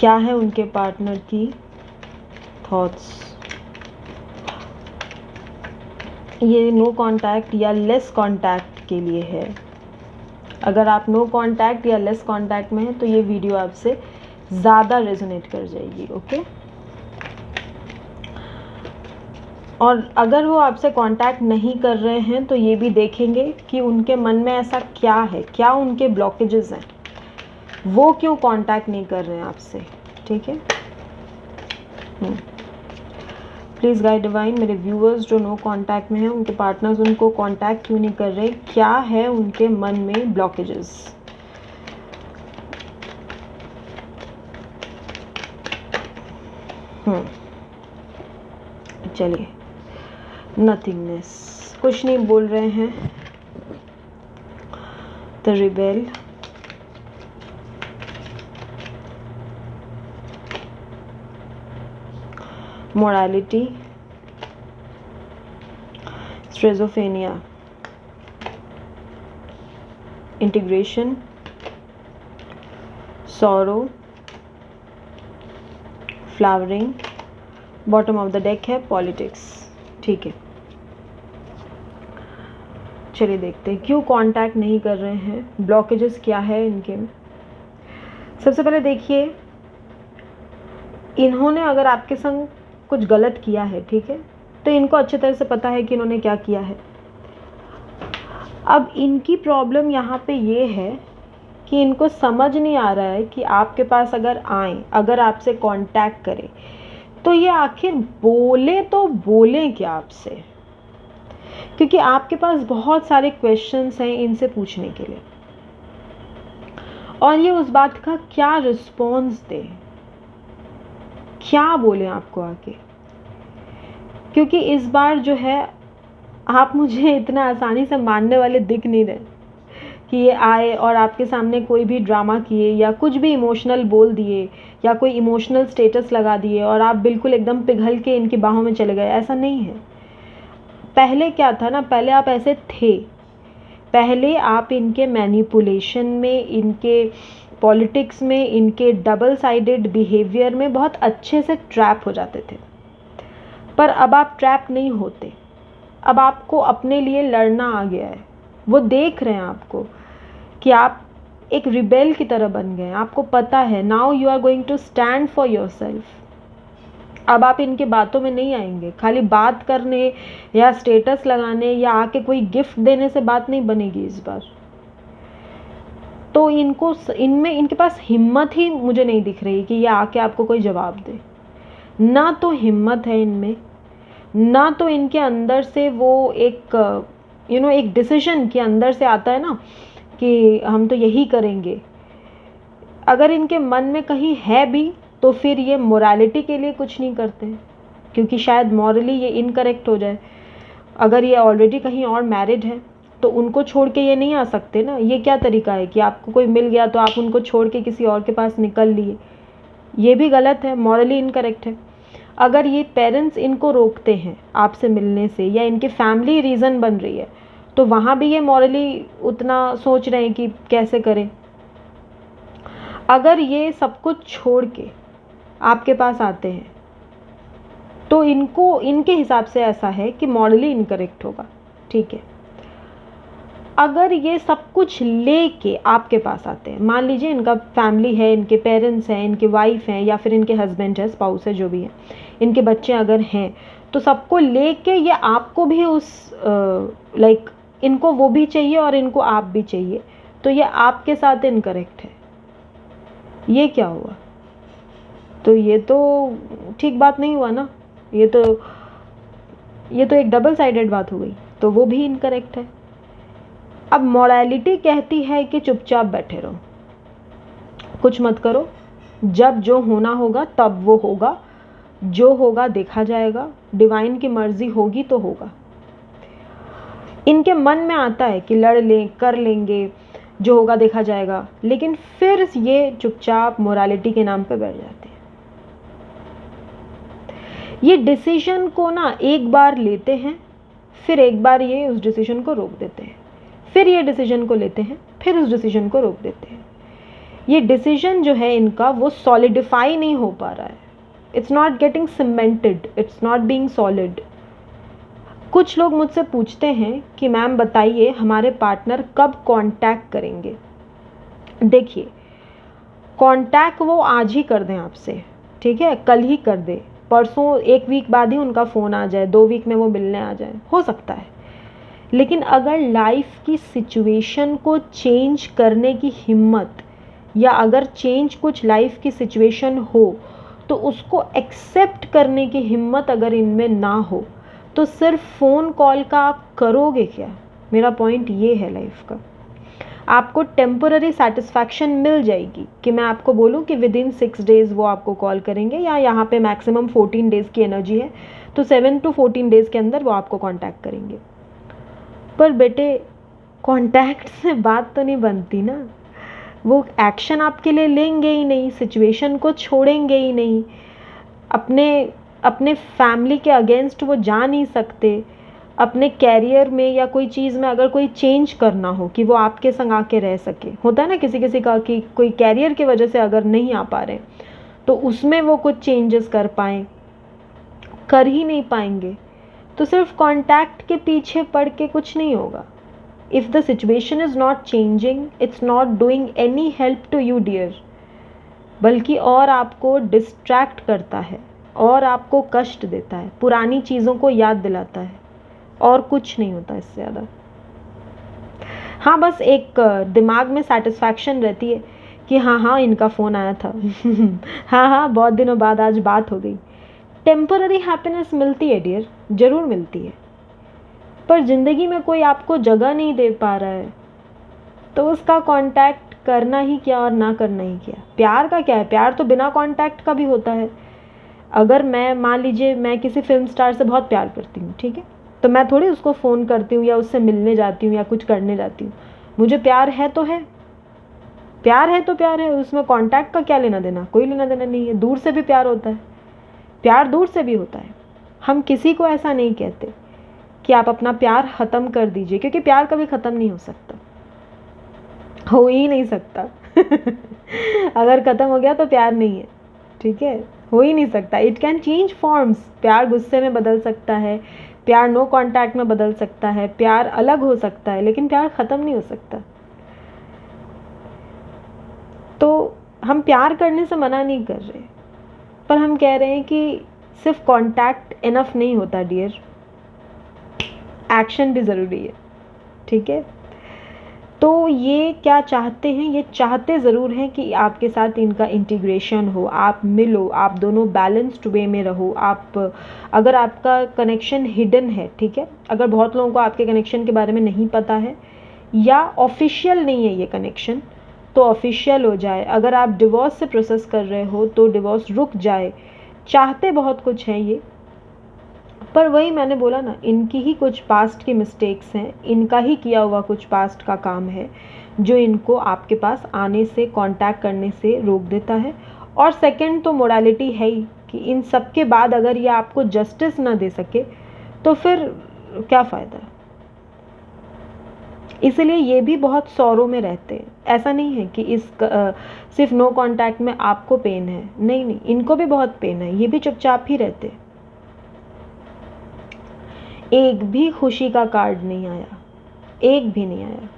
क्या है उनके पार्टनर की थॉट्स। ये नो कांटेक्ट या लेस कांटेक्ट के लिए है। अगर आप नो कांटेक्ट या लेस कांटेक्ट में हैं तो ये वीडियो आपसे ज़्यादा रेजोनेट कर जाएगी। ओके, और अगर वो आपसे कांटेक्ट नहीं कर रहे हैं तो ये भी देखेंगे कि उनके मन में ऐसा क्या है, क्या उनके ब्लॉकेजेस हैं, वो क्यों कांटेक्ट नहीं कर रहे हैं आपसे। ठीक है, प्लीज़ गाइड डिवाइन, मेरे व्यूअर्स जो नो कांटेक्ट में हैं उनके पार्टनर्स उनको कांटेक्ट क्यों नहीं कर रहे, क्या है उनके मन में ब्लॉकेजेस। चलिए, नथिंगनेस, कुछ नहीं बोल रहे हैं। The rebel, morality, schizophrenia, integration, sorrow, flowering, bottom of the deck है पॉलिटिक्स। ठीक है, चलिए देखते हैं क्यों कांटेक्ट नहीं कर रहे हैं, ब्लॉकेजेस क्या है इनके में। सबसे पहले देखिए, इन्होंने अगर आपके संग कुछ गलत किया है, ठीक है, तो इनको अच्छे तरह से पता है कि इन्होंने क्या किया है। अब इनकी प्रॉब्लम यहाँ पे ये है कि इनको समझ नहीं आ रहा है कि आपके पास अगर आए, अगर आपसे कांटेक्ट करें तो ये आखिर बोले तो बोले क्या आपसे, क्योंकि आपके पास बहुत सारे क्वेश्चंस हैं इनसे पूछने के लिए, और ये उस बात का क्या रिस्पॉन्स दे, क्या बोले आपको आके। क्योंकि इस बार जो है आप मुझे इतना आसानी से मानने वाले दिख नहीं रहे कि ये आए और आपके सामने कोई भी ड्रामा किए या कुछ भी इमोशनल बोल दिए या कोई इमोशनल स्टेटस लगा दिए और आप बिल्कुल एकदम पिघल के इनकी बाहों में चले गए। ऐसा नहीं है। पहले क्या था ना, पहले आप ऐसे थे, पहले आप इनके मैनिपुलेशन में, इनके पॉलिटिक्स में, इनके डबल साइडेड बिहेवियर में बहुत अच्छे से ट्रैप हो जाते थे। पर अब आप ट्रैप नहीं होते, अब आपको अपने लिए लड़ना आ गया है। वो देख रहे हैं आपको कि आप एक रिबेल की तरह बन गए हैं। आपको पता है, now you are going to stand for yourself. अब आप इनके बातों में नहीं आएंगे। खाली बात करने या स्टेटस लगाने या आके कोई गिफ्ट देने से बात नहीं बनेगी इस बार। तो इनको, इनमें, इनके पास हिम्मत ही मुझे नहीं दिख रही कि ये आके आपको कोई जवाब दे। ना तो हिम्मत है इनमें, ना तो इनके अंदर से वो एक एक डिसीजन के अंदर से आता है ना कि हम तो यही करेंगे। अगर इनके मन में कहीं है भी तो फिर ये मोरालिटी के लिए कुछ नहीं करते हैं, क्योंकि शायद मॉरली ये इनकरेक्ट हो जाए। अगर ये ऑलरेडी कहीं और मैरिड है तो उनको छोड़ के ये नहीं आ सकते ना। ये क्या तरीका है कि आपको कोई मिल गया तो आप उनको छोड़ के किसी और के पास निकल लिए। ये भी गलत है, मॉरली इनकरेक्ट है। अगर ये पेरेंट्स इनको रोकते हैं आपसे मिलने से या इनकी फैमिली रीज़न बन रही है तो वहाँ भी ये मॉरली उतना सोच रहे हैं कि कैसे करें। अगर ये सब कुछ छोड़ के आपके पास आते हैं तो इनको, इनके हिसाब से ऐसा है कि मॉरली इनकरेक्ट होगा। ठीक है, अगर ये सब कुछ लेके आपके पास आते हैं, मान लीजिए इनका फैमिली है, इनके पेरेंट्स हैं, इनके वाइफ हैं या फिर इनके हस्बैंड है, स्पाउस है, जो भी है, इनके बच्चे अगर हैं, तो सबको लेके ये आपको भी उस इनको वो भी चाहिए और इनको आप भी चाहिए, तो ये आपके साथ इनकरेक्ट है। ये क्या हुआ? तो ये तो ठीक बात नहीं हुआ ना। ये तो एक डबल साइडेड बात हो गई, तो वो भी इनकरेक्ट है। अब मोरालिटी कहती है कि चुपचाप बैठे रहो, कुछ मत करो, जब जो होना होगा तब वो होगा, जो होगा देखा जाएगा, डिवाइन की मर्जी होगी तो होगा। इनके मन में आता है कि लड़ लें, कर लेंगे, जो होगा देखा जाएगा, लेकिन फिर ये चुपचाप मोरालिटी के नाम पे बैठ जाते हैं। ये डिसीजन को ना एक बार लेते हैं, फिर एक बार ये उस डिसीजन को रोक देते हैं, फिर ये डिसीजन को लेते हैं, फिर उस डिसीजन को रोक देते हैं। ये डिसीजन जो है इनका वो सॉलिडिफाई नहीं हो पा रहा है, it's not getting cemented, it's not being solid. कुछ लोग मुझसे पूछते हैं कि मैम बताइए हमारे पार्टनर कब कांटेक्ट करेंगे। देखिए, कांटेक्ट वो आज ही कर दें आपसे, ठीक है, कल ही कर दे, परसों 1 वीक बाद ही उनका फ़ोन आ जाए, 2 वीक में वो मिलने आ जाए, हो सकता है। लेकिन अगर लाइफ की सिचुएशन को चेंज करने की हिम्मत, या अगर चेंज कुछ लाइफ की सिचुएशन हो तो उसको एक्सेप्ट करने की हिम्मत अगर इनमें ना हो, तो सिर्फ फ़ोन कॉल का आप करोगे क्या? मेरा पॉइंट ये है लाइफ का। आपको टेम्पररी सेटिस्फैक्शन मिल जाएगी कि मैं आपको बोलूँ कि विद इन 6 डेज़ वो आपको कॉल करेंगे, या यहाँ पे मैक्सिमम 14 डेज़ की एनर्जी है, तो 7 to 14 डेज़ के अंदर वो आपको कांटेक्ट करेंगे। पर बेटे, कांटेक्ट से बात तो नहीं बनती ना, वो एक्शन आपके लिए लेंगे ही नहीं, सिचुएशन को छोड़ेंगे ही नहीं, अपने फैमिली के अगेंस्ट वो जा नहीं सकते। अपने कैरियर में या कोई चीज़ में अगर कोई चेंज करना हो कि वो आपके संग आके रह सके, होता है ना किसी किसी का कि कोई कैरियर की वजह से अगर नहीं आ पा रहे तो उसमें वो कुछ चेंजेस कर पाएँ, कर ही नहीं पाएंगे। तो सिर्फ कांटेक्ट के पीछे पड़ के कुछ नहीं होगा। If the situation is not changing, it's not doing any help to you dear, बल्कि और आपको डिस्ट्रैक्ट करता है और आपको कष्ट देता है, पुरानी चीज़ों को याद दिलाता है, और कुछ नहीं होता इससे ज़्यादा। हाँ, बस एक दिमाग में सेटिस्फैक्शन रहती है कि हाँ हाँ इनका फ़ोन आया था हाँ हाँ बहुत दिनों बाद आज बात हो गई। टेम्पररी हैप्पीनेस मिलती है डियर, ज़रूर मिलती है, पर ज़िंदगी में कोई आपको जगह नहीं दे पा रहा है तो उसका कांटेक्ट करना ही क्या और ना करना ही क्या। प्यार का क्या है, प्यार तो बिना कांटेक्ट का भी होता है। अगर मैं, मान लीजिए मैं किसी फिल्म स्टार से बहुत प्यार करती हूँ, ठीक है, तो मैं थोड़ी उसको फ़ोन करती हूँ या उससे मिलने जाती हूँ या कुछ करने जाती हूँ। मुझे प्यार है तो है, प्यार है तो प्यार है, उसमें कांटेक्ट का क्या लेना देना, कोई लेना देना नहीं है। दूर से भी प्यार होता है, प्यार दूर से भी होता है। हम किसी को ऐसा नहीं कहते कि आप अपना प्यार ख़त्म कर दीजिए, क्योंकि प्यार कभी ख़त्म नहीं हो सकता, हो ही नहीं सकता अगर ख़त्म हो गया तो प्यार नहीं है, ठीक है, हो ही नहीं सकता। इट कैन चेंज फॉर्म्स, प्यार गुस्से में बदल सकता है, प्यार नो कांटेक्ट में बदल सकता है, प्यार अलग हो सकता है, लेकिन प्यार ख़त्म नहीं हो सकता। तो हम प्यार करने से मना नहीं कर रहे, पर हम कह रहे हैं कि सिर्फ कांटेक्ट इनफ नहीं होता डियर, एक्शन भी ज़रूरी है, ठीक है। तो ये क्या चाहते हैं, ये चाहते ज़रूर हैं कि आपके साथ इनका इंटीग्रेशन हो, आप मिलो, आप दोनों बैलेंस्ड वे में रहो। आप, अगर आपका कनेक्शन हिडन है, ठीक है, अगर बहुत लोगों को आपके कनेक्शन के बारे में नहीं पता है या ऑफिशियल नहीं है ये कनेक्शन, तो ऑफिशियल हो जाए। अगर आप डिवोर्स से प्रोसेस कर रहे हो तो डिवोर्स रुक जाए। चाहते बहुत कुछ हैं ये, पर वही मैंने बोला ना, इनकी ही कुछ पास्ट की मिस्टेक्स हैं, इनका ही किया हुआ कुछ पास्ट का काम है जो इनको आपके पास आने से, कांटेक्ट करने से रोक देता है। और सेकंड तो मोरालिटी है ही कि इन सब के बाद अगर ये आपको जस्टिस ना दे सके तो फिर क्या फ़ायदा। इसलिए ये भी बहुत सौरों में रहते हैं। ऐसा नहीं है कि सिर्फ नो कांटेक्ट में आपको पेन है, नहीं नहीं, इनको भी बहुत पेन है, ये भी चुपचाप ही रहते हैं। एक भी खुशी का कार्ड नहीं आया, एक भी नहीं आया।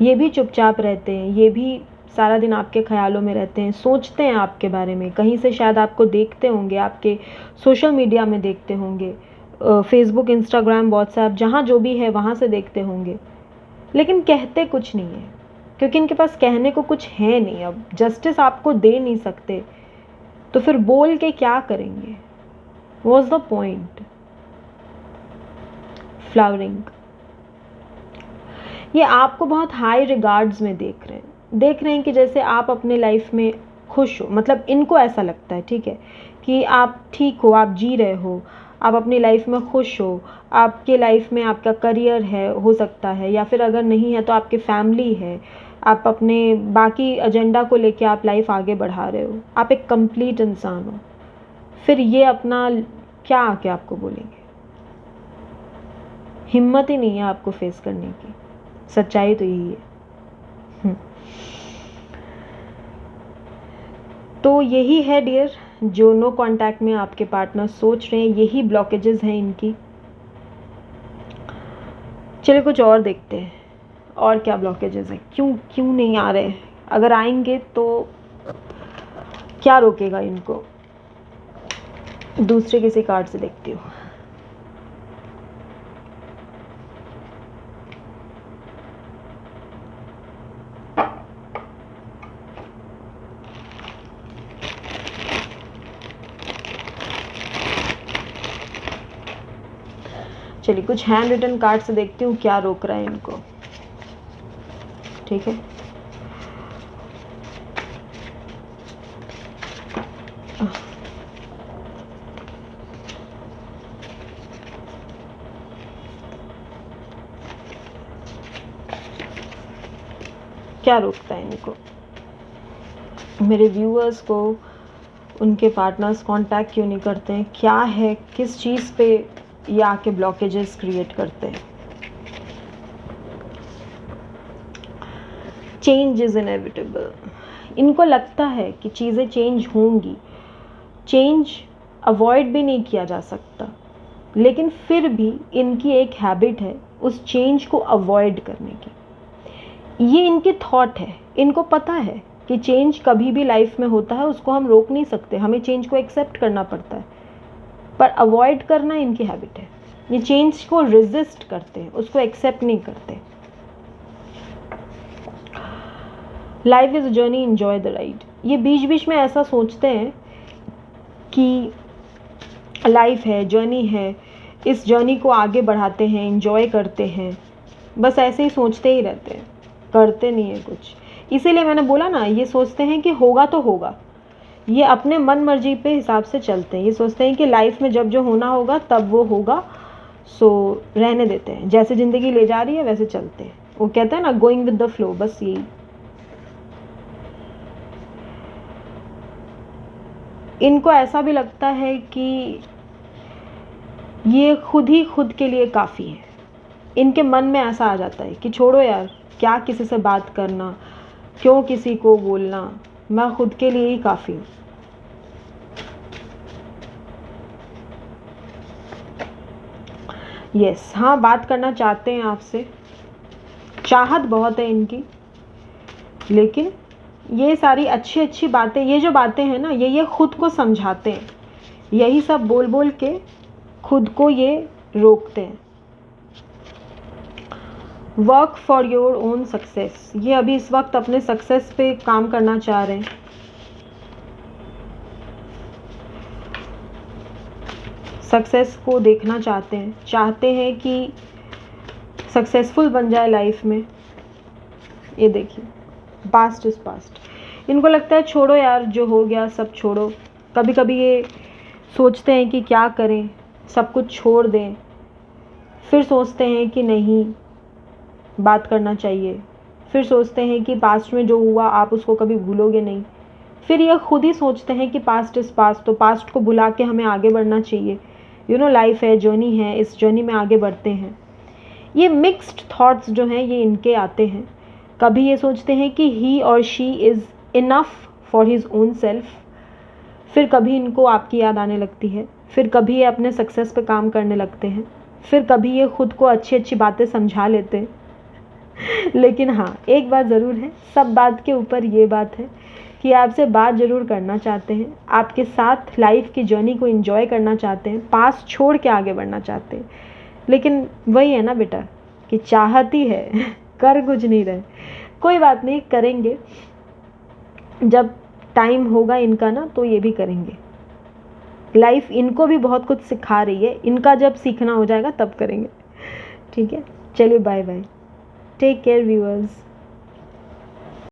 ये भी चुपचाप रहते हैं, ये भी सारा दिन आपके ख्यालों में रहते हैं, सोचते हैं आपके बारे में, कहीं से शायद आपको देखते होंगे, आपके सोशल मीडिया में देखते होंगे, फेसबुक, इंस्टाग्राम, व्हाट्सएप, जहाँ जो भी है वहाँ से देखते होंगे, लेकिन कहते कुछ नहीं है, क्योंकि इनके पास कहने को कुछ है नहीं। अब जस्टिस आपको दे नहीं सकते तो फिर बोल के क्या करेंगे, व्हाट्स द पॉइंट। फ्लावरिंग, ये आपको बहुत हाई रिगार्ड्स में देख रहे हैं कि जैसे आप अपने लाइफ में खुश हो, मतलब इनको ऐसा लगता है, ठीक है, कि आप ठीक हो, आप जी रहे हो, आप अपनी लाइफ में खुश हो, आपके लाइफ में आपका करियर है, हो सकता है, या फिर अगर नहीं है तो आपकी फैमिली है, आप अपने बाकी एजेंडा को लेके आप लाइफ आगे बढ़ा रहे हो, आप एक कंप्लीट इंसान हो। फिर ये अपना क्या आके आपको बोलेंगे, हिम्मत ही नहीं है आपको फेस करने की। सच्चाई तो यही है। तो यही है डियर, जो नो कांटेक्ट में आपके पार्टनर सोच रहे हैं, यही ब्लॉकेजेस हैं इनकी। चलिए कुछ और देखते हैं, और क्या ब्लॉकेजेस हैं, क्यों नहीं आ रहे। अगर आएंगे तो क्या रोकेगा इनको। दूसरे किसी कार्ड से देखती हूँ। चलिए कुछ हैंड रिटन कार्ड से देखती हूँ क्या रोक रहा है इनको। ठीक है, क्या रोकता है इनको। मेरे व्यूअर्स को उनके पार्टनर्स कांटेक्ट क्यों नहीं करते हैं, क्या है, किस चीज़ पे ये आके ब्लॉकेजेस क्रिएट करते हैं। Change is inevitable. इनको लगता है कि चीज़ें चेंज होंगी, चेंज अवॉइड भी नहीं किया जा सकता, लेकिन फिर भी इनकी एक हैबिट है उस चेंज को अवॉइड करने की। ये इनकी थॉट है, इनको पता है कि चेंज कभी भी लाइफ में होता है, उसको हम रोक नहीं सकते, हमें चेंज को एक्सेप्ट करना पड़ता है, पर अवॉइड करना इनकी हैबिट है। ये चेंज को रेजिस्ट करते हैं, उसको एक्सेप्ट नहीं करते। Life is a journey, enjoy the ride. ये बीच बीच में ऐसा सोचते हैं कि लाइफ है, जर्नी है, इस जर्नी को आगे बढ़ाते हैं, एंजॉय करते हैं, बस ऐसे ही सोचते ही रहते हैं, करते नहीं है कुछ। इसीलिए मैंने बोला ना, ये सोचते हैं कि होगा तो होगा, ये अपने मन मर्जी पे हिसाब से चलते हैं। ये सोचते हैं कि लाइफ में जब जो होना होगा तब वो होगा, सो रहने देते हैं, जैसे ज़िंदगी ले जा रही है वैसे चलते हैं। वो कहते हैं ना, गोइंग विद द फ्लो, बस यही। इनको ऐसा भी लगता है कि ये खुद ही खुद के लिए काफ़ी है। इनके मन में ऐसा आ जाता है कि छोड़ो यार, क्या किसी से बात करना, क्यों किसी को बोलना, मैं खुद के लिए ही काफ़ी हूँ। यस, हाँ, बात करना चाहते हैं आपसे, चाहत बहुत है इनकी, लेकिन ये सारी अच्छी अच्छी बातें, ये जो बातें हैं ना, ये खुद को समझाते हैं, यही सब बोल बोल के खुद को ये रोकते हैं। Work for your own success. ये अभी इस वक्त अपने सक्सेस पे काम करना चाह रहे हैं। सक्सेस को देखना चाहते हैं कि सक्सेसफुल बन जाए लाइफ में। ये देखिए, पास्ट इज़ पास्ट। इनको लगता है छोड़ो यार, जो हो गया सब छोड़ो। कभी कभी ये सोचते हैं कि क्या करें, सब कुछ छोड़ दें, फिर सोचते हैं कि नहीं, बात करना चाहिए, फिर सोचते हैं कि पास्ट में जो हुआ आप उसको कभी भूलोगे नहीं, फिर ये खुद ही सोचते हैं कि पास्ट इज़ पास्ट, तो पास्ट को भुला के हमें आगे बढ़ना चाहिए। लाइफ है, जर्नी है, इस जर्नी में आगे बढ़ते हैं। ये मिक्स्ड थॉट्स जो हैं ये इनके आते हैं। कभी ये सोचते हैं कि ही और she is enough for his own self, फिर कभी इनको आपकी याद आने लगती है, फिर कभी ये अपने सक्सेस पे काम करने लगते हैं, फिर कभी ये खुद को अच्छी अच्छी बातें समझा लेते हैं। लेकिन हाँ, एक बात ज़रूर है, सब बात के ऊपर ये बात है कि आपसे बात ज़रूर करना चाहते हैं, आपके साथ लाइफ की जर्नी को एंजॉय करना चाहते हैं, पास छोड़ के आगे बढ़ना चाहते हैं। लेकिन वही है ना बेटा कि चाहती है, कर कुछ नहीं रहे। कोई बात नहीं, करेंगे, जब टाइम होगा इनका ना तो ये भी करेंगे। लाइफ इनको भी बहुत कुछ सिखा रही है, इनका जब सीखना हो जाएगा तब करेंगे। ठीक है, चलिए bye bye, take care viewers.